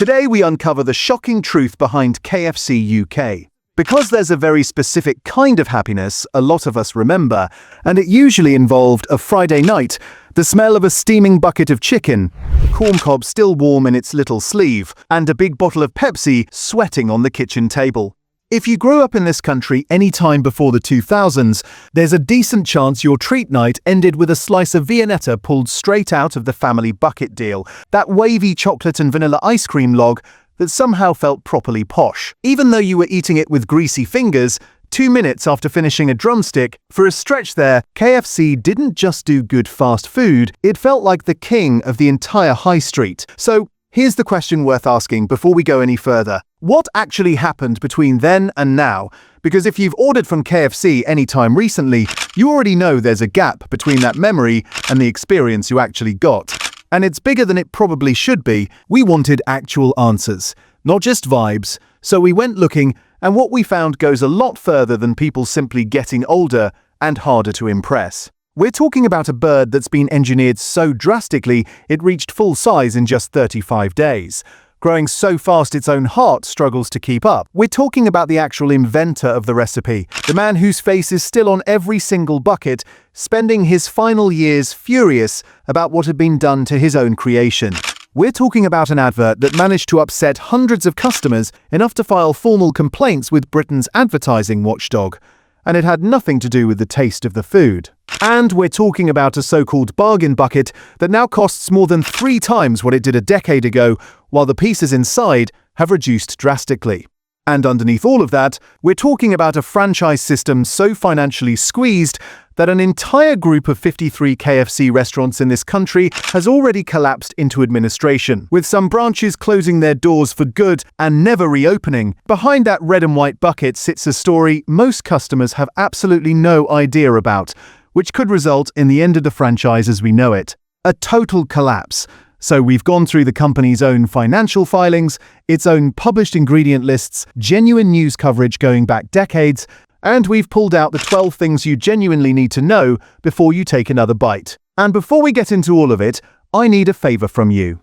Today we uncover the shocking truth behind KFC UK. Because there's a very specific kind of happiness a lot of us remember, and it usually involved a Friday night, the smell of a steaming bucket of chicken, corn cob still warm in its little sleeve, and a big bottle of Pepsi sweating on the kitchen table. If you grew up in this country any time before the 2000s, there's a decent chance your treat night ended with a slice of Viennetta pulled straight out of the family bucket deal, that wavy chocolate and vanilla ice cream log that somehow felt properly posh. Even though you were eating it with greasy fingers, 2 minutes after finishing a drumstick, for a stretch there, KFC didn't just do good fast food, it felt like the king of the entire high street. So, here's the question worth asking before we go any further. What actually happened between then and now? Because if you've ordered from KFC anytime recently, you already know there's a gap between that memory and the experience you actually got. And it's bigger than it probably should be. We wanted actual answers, not just vibes. So we went looking, and what we found goes a lot further than people simply getting older and harder to impress. We're talking about a bird that's been engineered so drastically it reached full size in just 35 days. Growing so fast its own heart struggles to keep up. We're talking about the actual inventor of the recipe, the man whose face is still on every single bucket, spending his final years furious about what had been done to his own creation. We're talking about an advert that managed to upset hundreds of customers, enough to file formal complaints with Britain's advertising watchdog. And it had nothing to do with the taste of the food. And we're talking about a so-called bargain bucket that now costs more than 3 times what it did a decade ago, while the pieces inside have reduced drastically. And underneath all of that, we're talking about a franchise system so financially squeezed that an entire group of 53 KFC restaurants in this country has already collapsed into administration, with some branches closing their doors for good and never reopening. Behind that red and white bucket sits a story most customers have absolutely no idea about, which could result in the end of the franchise as we know it. A total collapse. So we've gone through the company's own financial filings, its own published ingredient lists, genuine news coverage going back decades, and we've pulled out the 12 things you genuinely need to know before you take another bite. And before we get into all of it, I need a favor from you.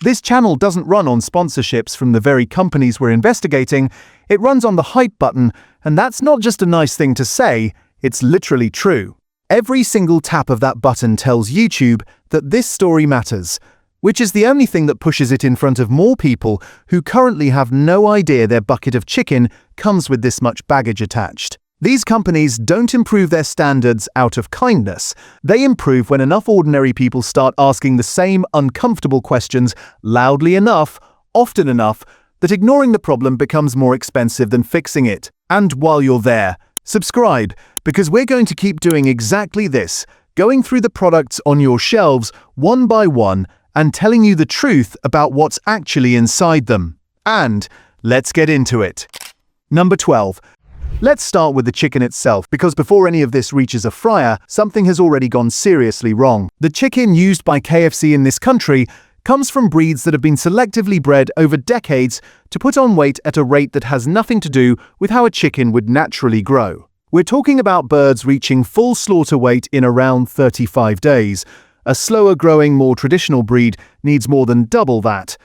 This channel doesn't run on sponsorships from the very companies we're investigating, it runs on the hype button, and that's not just a nice thing to say, it's literally true. Every single tap of that button tells YouTube that this story matters, which is the only thing that pushes it in front of more people who currently have no idea their bucket of chicken comes with this much baggage attached. These companies don't improve their standards out of kindness. They improve when enough ordinary people start asking the same uncomfortable questions loudly enough, often enough, that ignoring the problem becomes more expensive than fixing it. And while you're there, subscribe, because we're going to keep doing exactly this, going through the products on your shelves one by one, and telling you the truth about what's actually inside them. And let's get into it. Number 12. Let's start with the chicken itself, because before any of this reaches a fryer, something has already gone seriously wrong. The chicken used by KFC in this country comes from breeds that have been selectively bred over decades to put on weight at a rate that has nothing to do with how a chicken would naturally grow. We're talking about birds reaching full slaughter weight in around 35 days. A slower-growing, more traditional breed needs more than double that.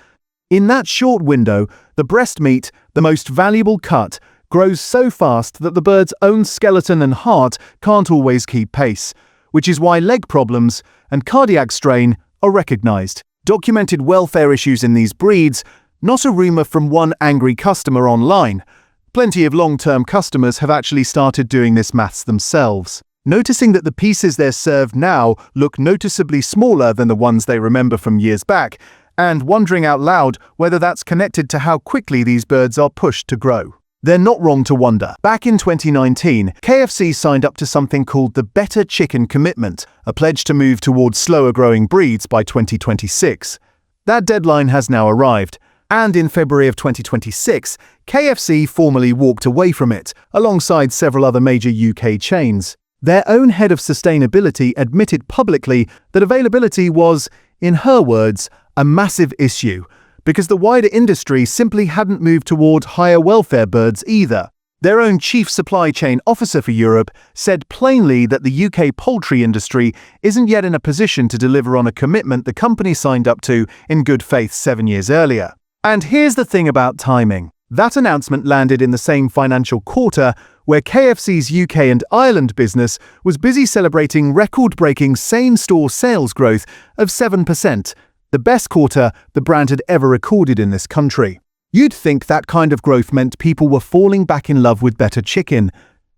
In that short window, the breast meat, the most valuable cut, grows so fast that the bird's own skeleton and heart can't always keep pace, which is why leg problems and cardiac strain are recognized. Documented welfare issues in these breeds, not a rumor from one angry customer online. Plenty of long-term customers have actually started doing this maths themselves. Noticing that the pieces they're served now look noticeably smaller than the ones they remember from years back, and wondering out loud whether that's connected to how quickly these birds are pushed to grow. They're not wrong to wonder. Back in 2019, KFC signed up to something called the Better Chicken Commitment, a pledge to move towards slower-growing breeds by 2026. That deadline has now arrived, and in February of 2026, KFC formally walked away from it, alongside several other major UK chains. Their own head of sustainability admitted publicly that availability was, in her words, a massive issue, because the wider industry simply hadn't moved toward higher welfare birds either. Their own chief supply chain officer for Europe said plainly that the UK poultry industry isn't yet in a position to deliver on a commitment the company signed up to in good faith 7 years earlier. And here's the thing about timing. That announcement landed in the same financial quarter where KFC's UK and Ireland business was busy celebrating record-breaking same-store sales growth of 7%, the best quarter the brand had ever recorded in this country. You'd think that kind of growth meant people were falling back in love with better chicken.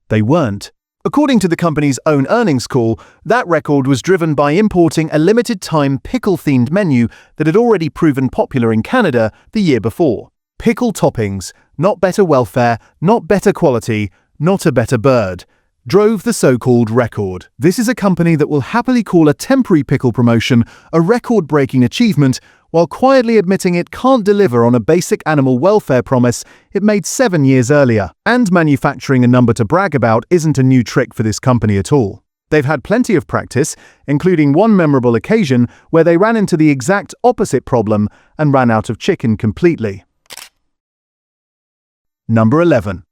They weren't. According to the company's own earnings call, that record was driven by importing a limited-time pickle-themed menu that had already proven popular in Canada the year before. Pickle toppings, not better welfare, not better quality, not a better bird, drove the so-called record. This is a company that will happily call a temporary pickle promotion a record-breaking achievement while quietly admitting it can't deliver on a basic animal welfare promise it made 7 years earlier. And manufacturing a number to brag about isn't a new trick for this company at all. They've had plenty of practice, including one memorable occasion where they ran into the exact opposite problem and ran out of chicken completely. Number 11.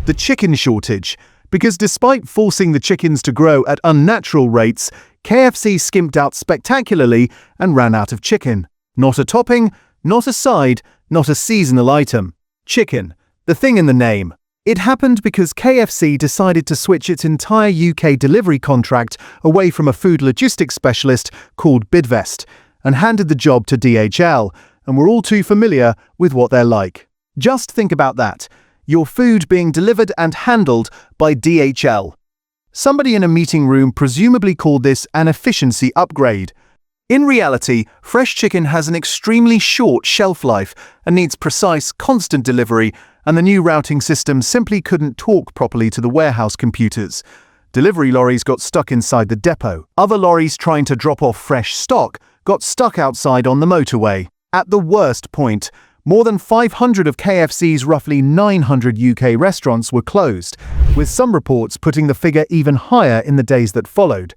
The chicken shortage. Because despite forcing the chickens to grow at unnatural rates, KFC skimped out spectacularly and ran out of chicken. Not a topping, not a side, not a seasonal item. Chicken, the thing in the name. It happened because KFC decided to switch its entire UK delivery contract away from a food logistics specialist called Bidvest and handed the job to DHL, and we're all too familiar with what they're like. Just think about that. Your food being delivered and handled by DHL. Somebody in a meeting room presumably called this an efficiency upgrade. In reality, fresh chicken has an extremely short shelf life and needs precise, constant delivery, and the new routing system simply couldn't talk properly to the warehouse computers. Delivery lorries got stuck inside the depot. Other lorries trying to drop off fresh stock got stuck outside on the motorway. At the worst point, more than 500 of KFC's roughly 900 UK restaurants were closed, with some reports putting the figure even higher in the days that followed.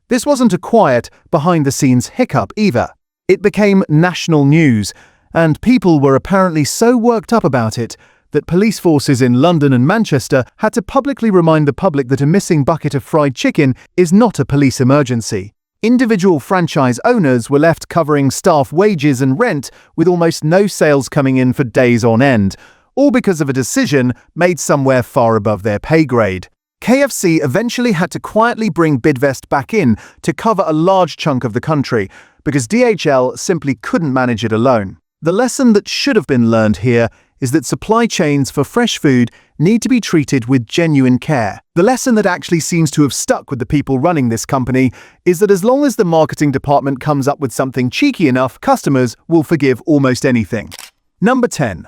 This wasn't a quiet, behind-the-scenes hiccup either. It became national news, and people were apparently so worked up about it that police forces in London and Manchester had to publicly remind the public that a missing bucket of fried chicken is not a police emergency. Individual franchise owners were left covering staff wages and rent with almost no sales coming in for days on end, all because of a decision made somewhere far above their pay grade. KFC eventually had to quietly bring Bidvest back in to cover a large chunk of the country, because DHL simply couldn't manage it alone. The lesson that should have been learned here is that supply chains for fresh food need to be treated with genuine care. The lesson that actually seems to have stuck with the people running this company is that as long as the marketing department comes up with something cheeky enough, customers will forgive almost anything. Number 10.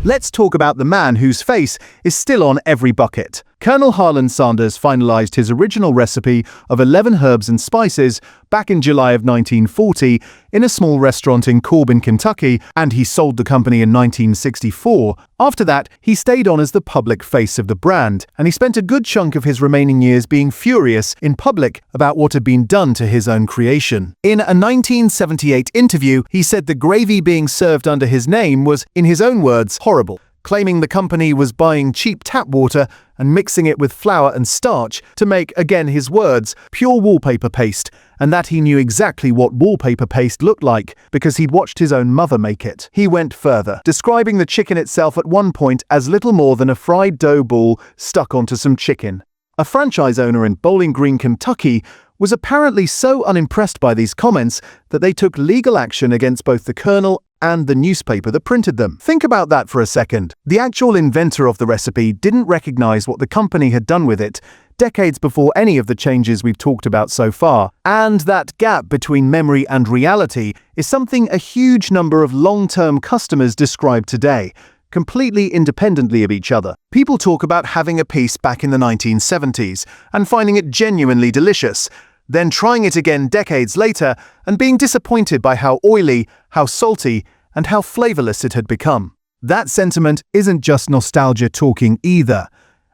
Let's talk about the man whose face is still on every bucket. Colonel Harlan Sanders finalized his original recipe of 11 herbs and spices back in July of 1940 in a small restaurant in Corbin, Kentucky, and he sold the company in 1964. After that, he stayed on as the public face of the brand, and he spent a good chunk of his remaining years being furious in public about what had been done to his own creation. In a 1978 interview, he said the gravy being served under his name was, in his own words, horrible, claiming the company was buying cheap tap water and mixing it with flour and starch to make, again his words, pure wallpaper paste, and that he knew exactly what wallpaper paste looked like because he'd watched his own mother make it. He went further, describing the chicken itself at one point as little more than a fried dough ball stuck onto some chicken. A franchise owner in Bowling Green, Kentucky, was apparently so unimpressed by these comments that they took legal action against both the Colonel and the newspaper that printed them. Think about that for a second. The actual inventor of the recipe didn't recognize what the company had done with it, decades before any of the changes we've talked about so far. And that gap between memory and reality is something a huge number of long-term customers describe today, completely independently of each other. People talk about having a piece back in the 1970s and finding it genuinely delicious, then trying it again decades later and being disappointed by how oily, how salty, and how flavorless it had become. That sentiment isn't just nostalgia talking either.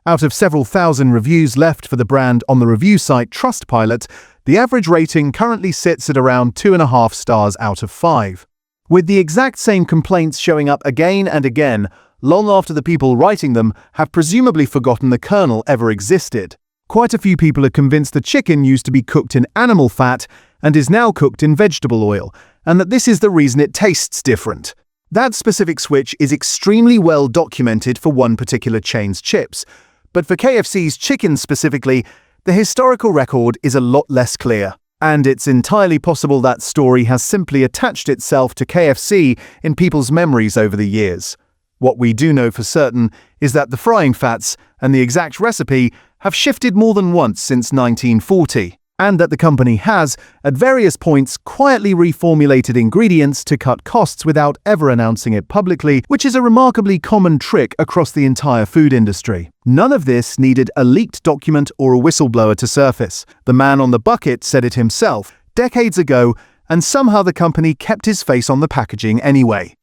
Out of several thousand reviews left for the brand on the review site Trustpilot, the average rating currently sits at around 2.5 stars out of 5. With the exact same complaints showing up again and again, long after the people writing them have presumably forgotten the Colonel ever existed. Quite a few people are convinced the chicken used to be cooked in animal fat and is now cooked in vegetable oil, and that this is the reason it tastes different. That specific switch is extremely well documented for one particular chain's chips, but for KFC's chicken specifically, the historical record is a lot less clear. And it's entirely possible that story has simply attached itself to KFC in people's memories over the years. What we do know for certain is that the frying fats and the exact recipe have shifted more than once since 1940, and that the company has, at various points, quietly reformulated ingredients to cut costs without ever announcing it publicly, which is a remarkably common trick across the entire food industry. None of this needed a leaked document or a whistleblower to surface. The man on the bucket said it himself, decades ago, and somehow the company kept his face on the packaging anyway.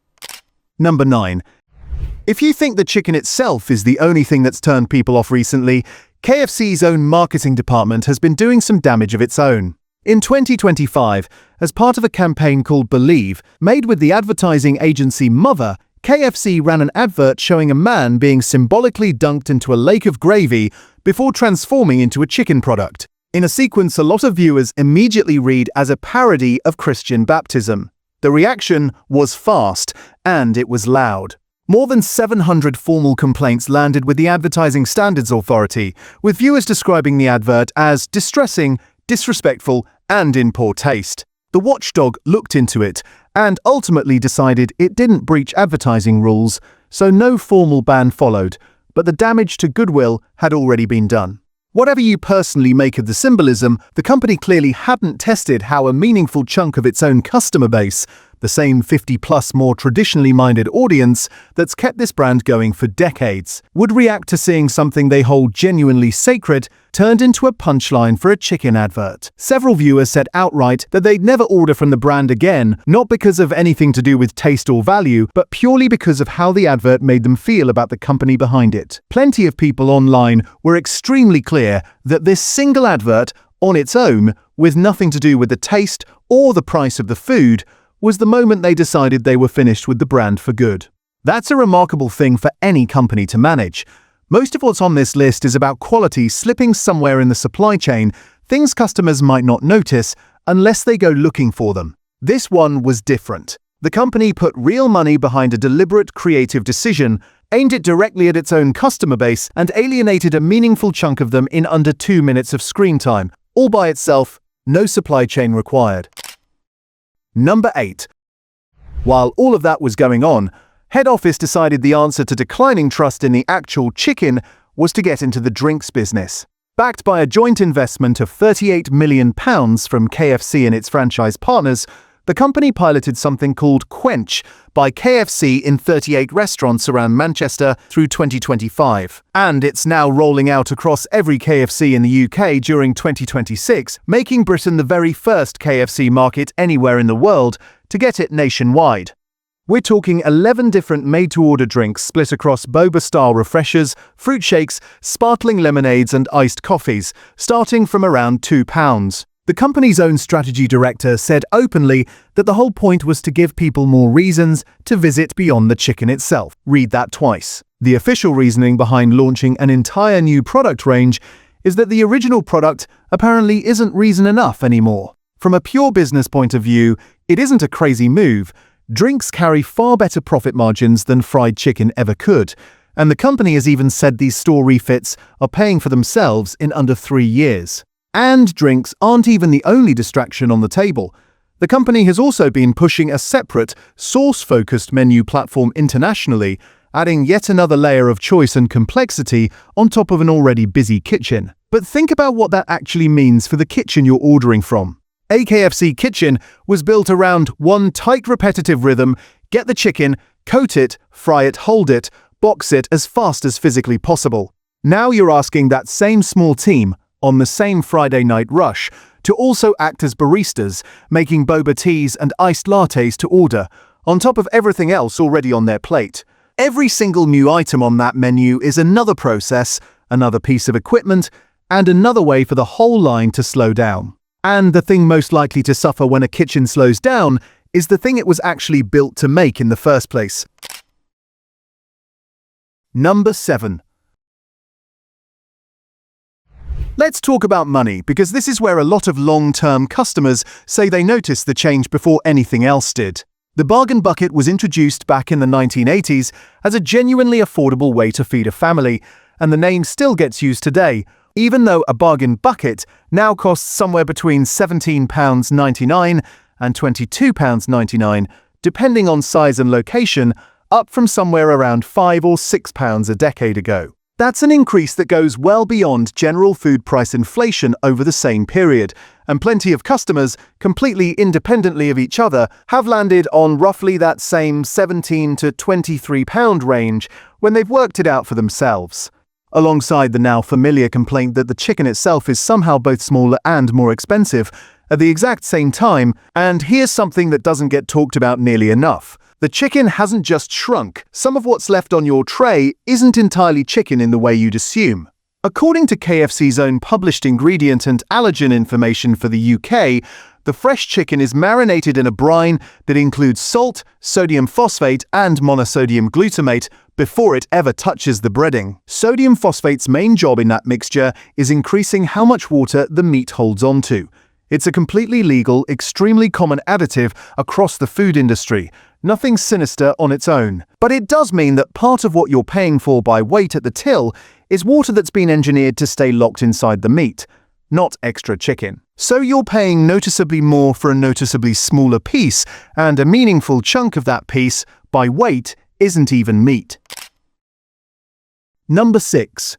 Number 9. If you think the chicken itself is the only thing that's turned people off recently, KFC's own marketing department has been doing some damage of its own. In 2025, as part of a campaign called Believe, made with the advertising agency Mother, KFC ran an advert showing a man being symbolically dunked into a lake of gravy before transforming into a chicken product. In a sequence a lot of viewers immediately read as a parody of Christian baptism. The reaction was fast, and it was loud. More than 700 formal complaints landed with the Advertising Standards Authority, with viewers describing the advert as distressing, disrespectful, and in poor taste. The watchdog looked into it and ultimately decided it didn't breach advertising rules, so no formal ban followed, but the damage to goodwill had already been done. Whatever you personally make of the symbolism, the company clearly hadn't tested how a meaningful chunk of its own customer base, the same 50-plus more traditionally minded audience that's kept this brand going for decades, would react to seeing something they hold genuinely sacred turned into a punchline for a chicken advert. Several viewers said outright that they'd never order from the brand again, not because of anything to do with taste or value, but purely because of how the advert made them feel about the company behind it. Plenty of people online were extremely clear that this single advert, on its own, with nothing to do with the taste or the price of the food, was the moment they decided they were finished with the brand for good. That's a remarkable thing for any company to manage. Most of what's on this list is about quality slipping somewhere in the supply chain, things customers might not notice unless they go looking for them. This one was different. The company put real money behind a deliberate creative decision, aimed it directly at its own customer base, and alienated a meaningful chunk of them in under 2 minutes of screen time, all by itself, no supply chain required. Number 8. While all of that was going on, head office decided the answer to declining trust in the actual chicken was to get into the drinks business. Backed by a joint investment of £38 million from KFC and its franchise partners, the company piloted something called Quench by KFC in 38 restaurants around Manchester through 2025. And it's now rolling out across every KFC in the UK during 2026, making Britain the very first KFC market anywhere in the world to get it nationwide. We're talking 11 different made-to-order drinks split across boba-style refreshers, fruit shakes, sparkling lemonades and iced coffees, starting from around £2. The company's own strategy director said openly that the whole point was to give people more reasons to visit beyond the chicken itself. Read that twice. The official reasoning behind launching an entire new product range is that the original product apparently isn't reason enough anymore. From a pure business point of view, it isn't a crazy move. Drinks carry far better profit margins than fried chicken ever could, and the company has even said these store refits are paying for themselves in under 3 years. And drinks aren't even the only distraction on the table. The company has also been pushing a separate, sauce-focused menu platform internationally, adding yet another layer of choice and complexity on top of an already busy kitchen. But think about what that actually means for the kitchen you're ordering from. A KFC kitchen was built around one tight repetitive rhythm: get the chicken, coat it, fry it, hold it, box it as fast as physically possible. Now you're asking that same small team, on the same Friday night rush, to also act as baristas, making boba teas and iced lattes to order, on top of everything else already on their plate. Every single new item on that menu is another process, another piece of equipment, and another way for the whole line to slow down. And the thing most likely to suffer when a kitchen slows down is the thing it was actually built to make in the first place. Number 7. Let's talk about money, because this is where a lot of long-term customers say they noticed the change before anything else did. The bargain bucket was introduced back in the 1980s as a genuinely affordable way to feed a family, and the name still gets used today, even though a bargain bucket now costs somewhere between £17.99 and £22.99, depending on size and location, up from somewhere around £5 or £6 a decade ago. That's an increase that goes well beyond general food price inflation over the same period, and plenty of customers, completely independently of each other, have landed on roughly that same £17 to £23 range when they've worked it out for themselves. Alongside the now familiar complaint that the chicken itself is somehow both smaller and more expensive, at the exact same time, and here's something that doesn't get talked about nearly enough. The chicken hasn't just shrunk. Some of what's left on your tray isn't entirely chicken in the way you'd assume. According to KFC's own published ingredient and allergen information for the UK, the fresh chicken is marinated in a brine that includes salt, sodium phosphate, and monosodium glutamate before it ever touches the breading. Sodium phosphate's main job in that mixture is increasing how much water the meat holds onto. It's a completely legal, extremely common additive across the food industry. Nothing sinister on its own. But it does mean that part of what you're paying for by weight at the till is water that's been engineered to stay locked inside the meat, not extra chicken. So you're paying noticeably more for a noticeably smaller piece, and a meaningful chunk of that piece, by weight, isn't even meat. Number 6.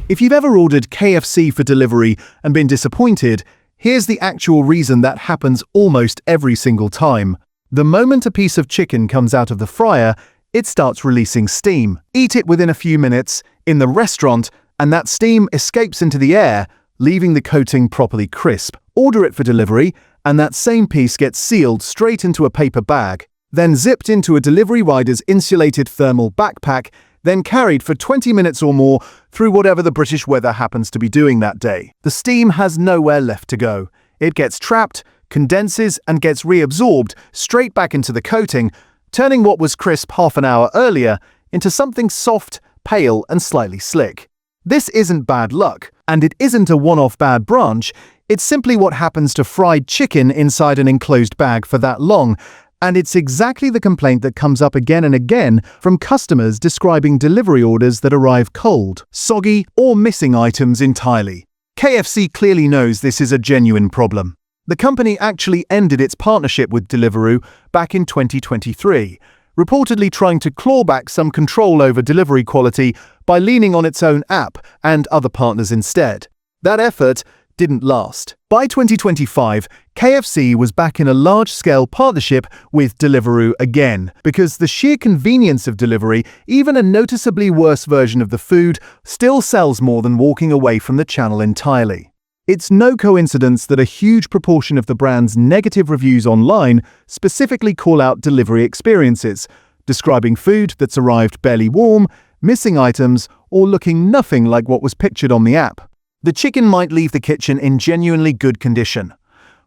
If you've ever ordered KFC for delivery and been disappointed, here's the actual reason that happens almost every single time. The moment a piece of chicken comes out of the fryer, it starts releasing steam. Eat it within a few minutes, in the restaurant, and that steam escapes into the air, leaving the coating properly crisp. Order it for delivery, and that same piece gets sealed straight into a paper bag, then zipped into a delivery rider's insulated thermal backpack, then carried for 20 minutes or more through whatever the British weather happens to be doing that day. The steam has nowhere left to go. It gets trapped, condenses, and gets reabsorbed straight back into the coating, turning what was crisp half an hour earlier into something soft, pale, and slightly slick. This isn't bad luck, and it isn't a one-off bad branch. It's simply what happens to fried chicken inside an enclosed bag for that long, and it's exactly the complaint that comes up again and again from customers describing delivery orders that arrive cold, soggy, or missing items entirely. KFC clearly knows this is a genuine problem. The company actually ended its partnership with Deliveroo back in 2023, reportedly trying to claw back some control over delivery quality by leaning on its own app and other partners instead. That effort didn't last. By 2025, KFC was back in a large-scale partnership with Deliveroo again, because the sheer convenience of delivery, even a noticeably worse version of the food, still sells more than walking away from the channel entirely. It's no coincidence that a huge proportion of the brand's negative reviews online specifically call out delivery experiences, describing food that's arrived barely warm, missing items, or looking nothing like what was pictured on the app. The chicken might leave the kitchen in genuinely good condition.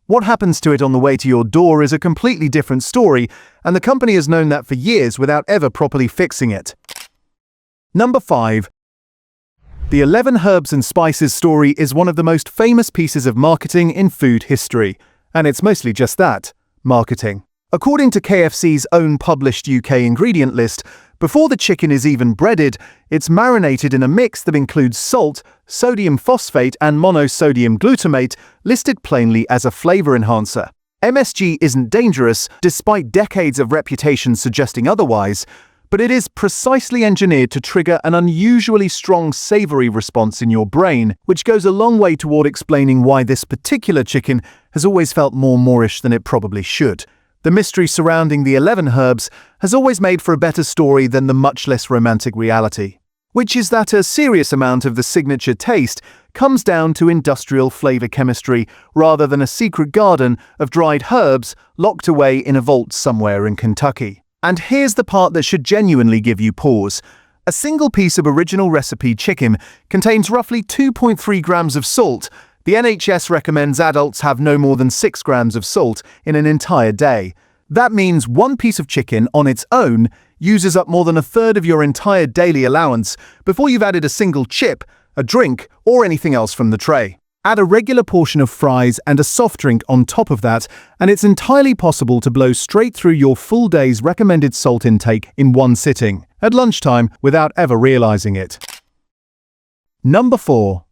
What happens to it on the way to your door is a completely different story, and the company has known that for years without ever properly fixing it. Number 5. The 11 herbs and spices story is one of the most famous pieces of marketing in food history, and it's mostly just that, marketing. According to KFC's own published UK ingredient list, before the chicken is even breaded, it's marinated in a mix that includes salt, sodium phosphate, and monosodium glutamate, listed plainly as a flavor enhancer. MSG isn't dangerous, despite decades of reputation suggesting otherwise, but it is precisely engineered to trigger an unusually strong savory response in your brain, which goes a long way toward explaining why this particular chicken has always felt more Moorish than it probably should. The mystery surrounding the 11 herbs has always made for a better story than the much less romantic reality, which is that a serious amount of the signature taste comes down to industrial flavor chemistry rather than a secret garden of dried herbs locked away in a vault somewhere in Kentucky. And here's the part that should genuinely give you pause. A single piece of original recipe chicken contains roughly 2.3 grams of salt. The NHS recommends adults have no more than 6 grams of salt in an entire day. That means one piece of chicken on its own uses up more than a third of your entire daily allowance before you've added a single chip, a drink, or anything else from the tray. Add a regular portion of fries and a soft drink on top of that, and it's entirely possible to blow straight through your full day's recommended salt intake in one sitting, at lunchtime, without ever realizing it. Number 4.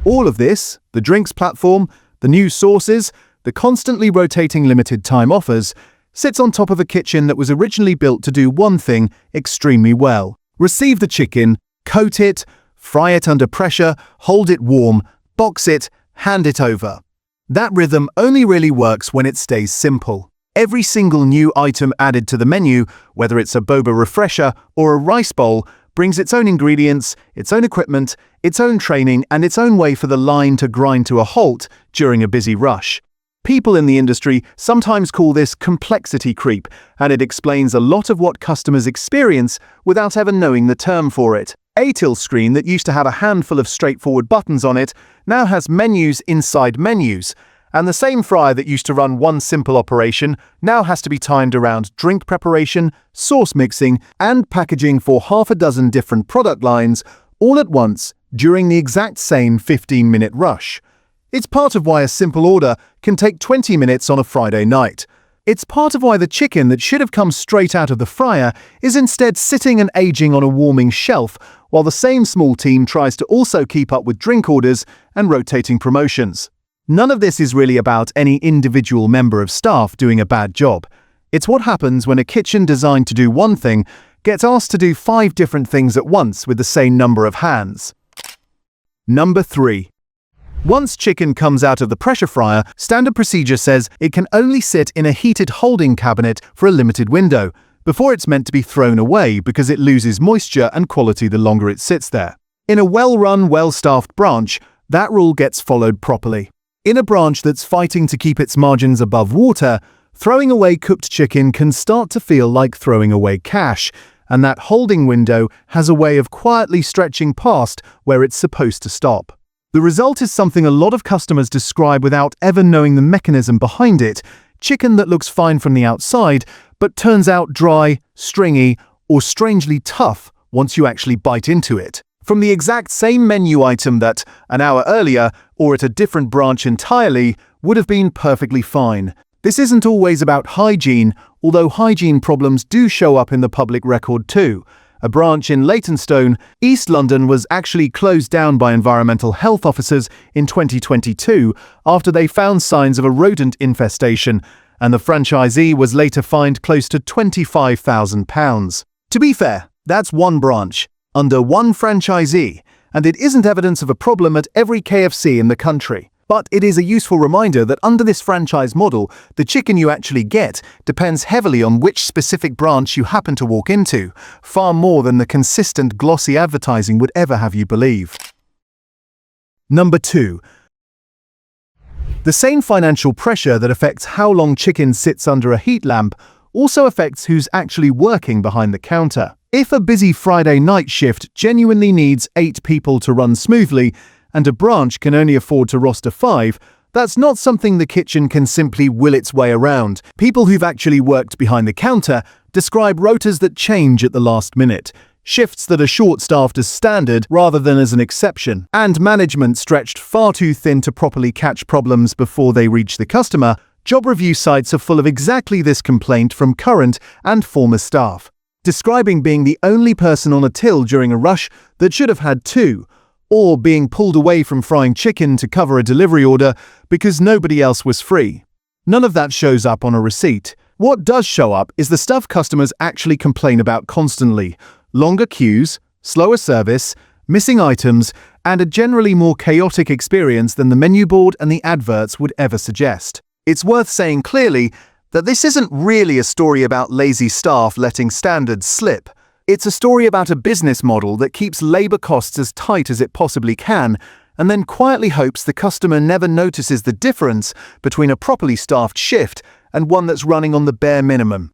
All of this, the drinks platform, the new sauces, the constantly rotating limited time offers, sits on top of a kitchen that was originally built to do one thing extremely well. Receive the chicken, coat it, fry it under pressure, hold it warm, box it, hand it over. That rhythm only really works when it stays simple. Every single new item added to the menu, whether it's a boba refresher or a rice bowl, brings its own ingredients, its own equipment, its own training, and its own way for the line to grind to a halt during a busy rush. People in the industry sometimes call this complexity creep, and it explains a lot of what customers experience without ever knowing the term for it. A till screen that used to have a handful of straightforward buttons on it now has menus inside menus, and the same fryer that used to run one simple operation now has to be timed around drink preparation, sauce mixing, and packaging for half a dozen different product lines all at once during the exact same 15-minute rush. It's part of why a simple order can take 20 minutes on a Friday night. It's part of why the chicken that should have come straight out of the fryer is instead sitting and aging on a warming shelf, while the same small team tries to also keep up with drink orders and rotating promotions. None of this is really about any individual member of staff doing a bad job. It's what happens when a kitchen designed to do one thing gets asked to do 5 different things at once with the same number of hands. Number 3. Once chicken comes out of the pressure fryer, standard procedure says it can only sit in a heated holding cabinet for a limited window, before it's meant to be thrown away because it loses moisture and quality the longer it sits there. In a well-run, well-staffed branch, that rule gets followed properly. In a branch that's fighting to keep its margins above water, throwing away cooked chicken can start to feel like throwing away cash, and that holding window has a way of quietly stretching past where it's supposed to stop. The result is something a lot of customers describe without ever knowing the mechanism behind it: chicken that looks fine from the outside, but turns out dry, stringy, or strangely tough once you actually bite into it. From the exact same menu item that, an hour earlier, or at a different branch entirely, would have been perfectly fine. This isn't always about hygiene, although hygiene problems do show up in the public record too. A branch in Leytonstone, East London, was actually closed down by environmental health officers in 2022 after they found signs of a rodent infestation, and the franchisee was later fined close to £25,000. To be fair, that's one branch, under one franchisee, and it isn't evidence of a problem at every KFC in the country. But it is a useful reminder that under this franchise model, the chicken you actually get depends heavily on which specific branch you happen to walk into, far more than the consistent glossy advertising would ever have you believe. Number 2. The same financial pressure that affects how long chicken sits under a heat lamp also affects who's actually working behind the counter. If a busy Friday night shift genuinely needs 8 people to run smoothly, and a branch can only afford to roster 5, that's not something the kitchen can simply will its way around. People who've actually worked behind the counter describe rotas that change at the last minute, shifts that are short-staffed as standard rather than as an exception, and management stretched far too thin to properly catch problems before they reach the customer. Job review sites are full of exactly this complaint from current and former staff, describing being the only person on a till during a rush that should have had 2, or being pulled away from frying chicken to cover a delivery order because nobody else was free. None of that shows up on a receipt. What does show up is the stuff customers actually complain about constantly: longer queues, slower service, missing items, and a generally more chaotic experience than the menu board and the adverts would ever suggest. It's worth saying clearly that this isn't really a story about lazy staff letting standards slip. It's a story about a business model that keeps labor costs as tight as it possibly can, and then quietly hopes the customer never notices the difference between a properly staffed shift and one that's running on the bare minimum.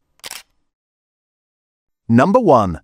Number 1.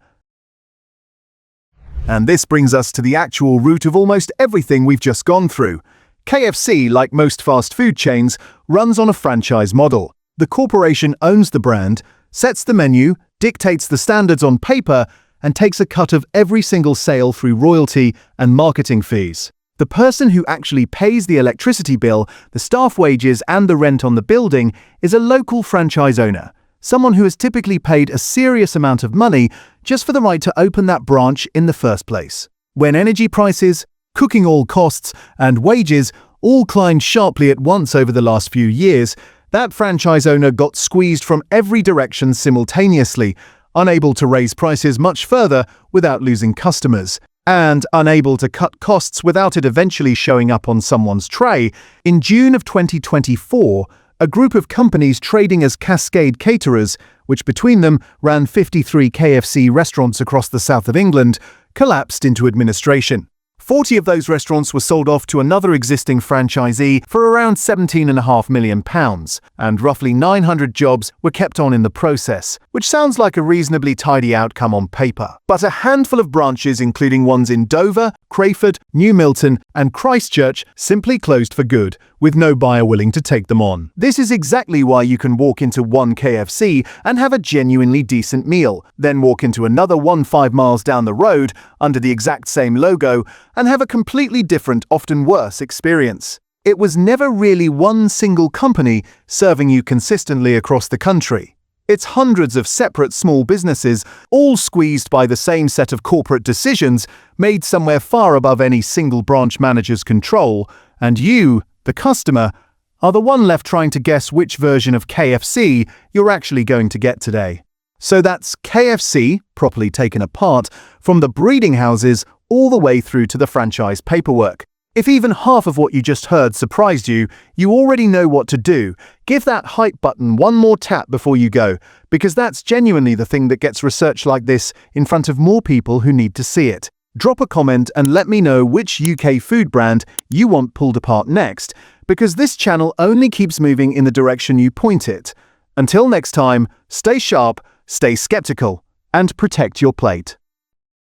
And this brings us to the actual root of almost everything we've just gone through. KFC, like most fast food chains, runs on a franchise model. The corporation owns the brand, sets the menu, dictates the standards on paper, and takes a cut of every single sale through royalty and marketing fees. The person who actually pays the electricity bill, the staff wages, and the rent on the building is a local franchise owner, someone who has typically paid a serious amount of money just for the right to open that branch in the first place. When energy prices, cooking oil costs, and wages all climbed sharply at once over the last few years, that franchise owner got squeezed from every direction simultaneously, unable to raise prices much further without losing customers, and unable to cut costs without it eventually showing up on someone's tray. In June of 2024, a group of companies trading as Cascade Caterers, which between them ran 53 KFC restaurants across the south of England, collapsed into administration. 40 of those restaurants were sold off to another existing franchisee for around £17.5 million, and roughly 900 jobs were kept on in the process, which sounds like a reasonably tidy outcome on paper. But a handful of branches, including ones in Dover, Crayford, New Milton, and Christchurch, simply closed for good, with no buyer willing to take them on. This is exactly why you can walk into one KFC and have a genuinely decent meal, then walk into another one 5 miles down the road under the exact same logo and have a completely different, often worse experience. It was never really one single company serving you consistently across the country. It's hundreds of separate small businesses, all squeezed by the same set of corporate decisions made somewhere far above any single branch manager's control, and you, the customer, are the one left trying to guess which version of KFC you're actually going to get today. So that's KFC, properly taken apart, from the breeding houses all the way through to the franchise paperwork. If even half of what you just heard surprised you, you already know what to do. Give that hype button one more tap before you go, because that's genuinely the thing that gets research like this in front of more people who need to see it. Drop a comment and let me know which UK food brand you want pulled apart next, because this channel only keeps moving in the direction you point it. Until next time, stay sharp, stay skeptical, and protect your plate.